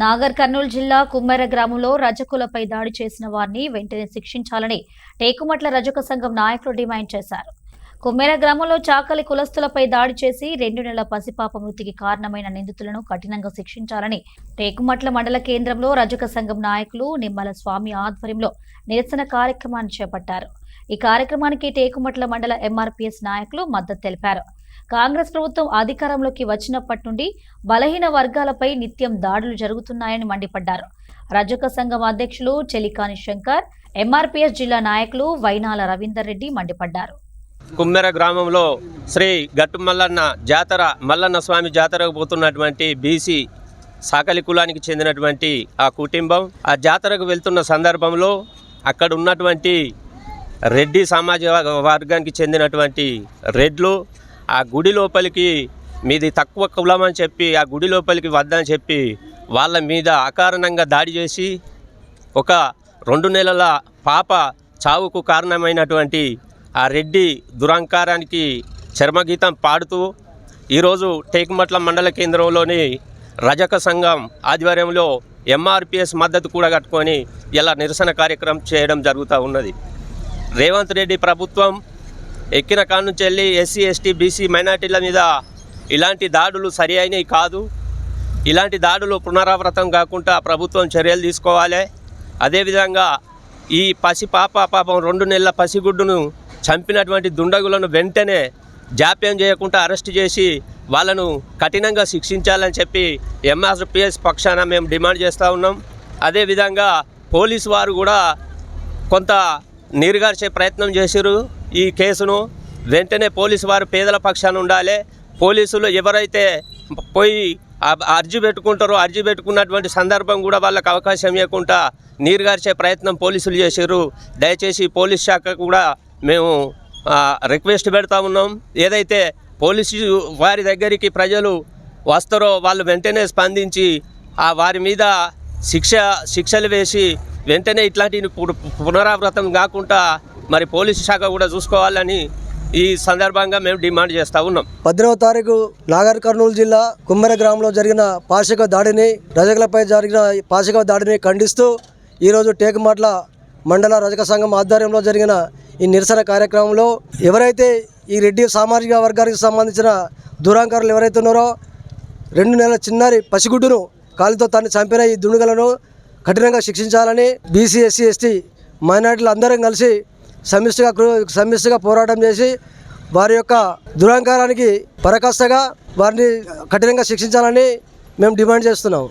నాగర్ కర్నూలు జిల్లా కుమ్మెర గ్రామంలో రజకులపై దాడి చేసిన వారిని వెంటనే శిక్షించాలని టేకుమట్ల రజక సంఘం నాయకులు డిమాండ్ చేశారు. కుమ్మెర గ్రామంలో చాకలి కులస్తులపై దాడి చేసి 2 నెలల పసిపాప మృతికి కారణమైన నిందితులను కఠినంగా శిక్షించాలని టేకుమట్ల మండల కేంద్రంలో రజక సంఘం నాయకులు నిమ్మల స్వామి ఆధ్వర్యంలో నిరసన కార్యక్రమాన్ని చేపట్టారు. ఈ కార్యక్రమానికి టేకుమట్ల మండల ఎంఆర్పీఎస్ నాయకులు మద్దతు తెలిపారు. కాంగ్రెస్ ప్రభుత్వం అధికారంలోకి వచ్చినప్పటి నుండి బలహీన వర్గాలపై నిత్యం దాడులు జరుగుతున్నాయని మండిపడ్డారు. రజక సంఘం అధ్యక్షులు చెలికాని శంకర్, ఎంఆర్పీఎస్ జిల్లా నాయకులు వైనాల రవీందర్ రెడ్డి మండిపడ్డారు. కుమ్మెర గ్రామంలో శ్రీ గట్టు మల్లన్న స్వామి జాతరకు పోతున్నటువంటి బీసీ సాకలి కులానికి చెందినటువంటి ఆ కుటుంబం ఆ జాతరకు వెళ్తున్న సందర్భంలో అక్కడ ఉన్నటువంటి రెడ్డి సామాజిక వర్గానికి చెందినటువంటి రెడ్లు ఆ గుడి లోపలికి మీది తక్కువ కులం అని చెప్పి ఆ గుడి లోపలికి వద్దని చెప్పి వాళ్ళ మీద అకారణంగా దాడి చేసి ఒక 2 నెలల పాప చావుకు కారణమైనటువంటి ఆ రెడ్డి దురహంకారానికి చర్మగీతం పాడుతూ ఈరోజు టేకుమట్ల మండల కేంద్రంలోని రజక సంఘం ఆధ్వర్యంలో ఎంఆర్పీఎస్ మద్దతు కూడా కట్టుకొని ఇలా నిరసన కార్యక్రమం చేయడం జరుగుతూ ఉన్నది. రేవంత్ రెడ్డి ప్రభుత్వం ఎక్కిన కాడ నుంచి వెళ్ళి ఎస్సీ ఎస్టీ బీసీ మైనార్టీల మీద ఇలాంటి దాడులు సరి అయినవి కాదు. ఇలాంటి దాడులు పునరావృతం కాకుండా ప్రభుత్వం చర్యలు తీసుకోవాలి. అదేవిధంగా ఈ పాపం 2 నెలల పసిగుడ్డును చంపినటువంటి దుండగులను వెంటనే జాప్యం చేయకుండా అరెస్ట్ చేసి వాళ్ళను కఠినంగా శిక్షించాలని చెప్పి ఎంఆర్పీఎస్ పక్షాన మేము డిమాండ్ చేస్తూ ఉన్నాం. అదేవిధంగా పోలీసు వారు కూడా కొంత నీరుగార్చే ప్రయత్నం చేశారు. ఈ కేసును వెంటనే పోలీసు వారు పేదల పక్షాన ఉండాలి. పోలీసులు ఎవరైతే పోయి అర్జీ పెట్టుకుంటారో అర్జీ పెట్టుకున్నటువంటి సందర్భం కూడా వాళ్ళకి అవకాశం ఇవ్వకుండా నీరుగార్చే ప్రయత్నం పోలీసులు చేశారు. దయచేసి పోలీస్ శాఖ కూడా మేము రిక్వెస్ట్ పెడతా ఉన్నాం. ఏదైతే పోలీసు వారి దగ్గరికి ప్రజలు వస్తారో వాళ్ళు వెంటనే స్పందించి వారి మీద శిక్షలు వేసి వెంటనే ఇట్లాంటి పునరావృతం కాకుండా మరి పోలీసు శాఖ కూడా చూసుకోవాలని ఈ సందర్భంగా మేము డిమాండ్ చేస్తూ ఉన్నాం. 18వ తారీఖు నాగర్ కర్నూలు జిల్లా కుమ్మెర గ్రామంలో జరిగిన పాశిక దాడిని రజకులపై జరిగిన పాశిక దాడిని ఖండిస్తూ ఈరోజు టేకుమట్ల మండల రజక సంఘం ఆధ్వర్యంలో జరిగిన ఈ నిరసన కార్యక్రమంలో ఎవరైతే ఈ రెడ్డి సామాజిక వర్గానికి సంబంధించిన దురాంకారులు ఎవరైతే ఉన్నారో 2 నెలల చిన్నారి పసిగుడ్డును కాలితో తను చంపిన ఈ దుండగులను కఠినంగా శిక్షించాలని బీసీ ఎస్సీ ఎస్టీ మైనార్టీలు అందరం కలిసి సమిష్టిగా పోరాటం చేసి వారి యొక్క దురహంకారానికి పరాకాష్ఠగా వారిని కఠినంగా శిక్షించాలని మేము డిమాండ్ చేస్తున్నాం.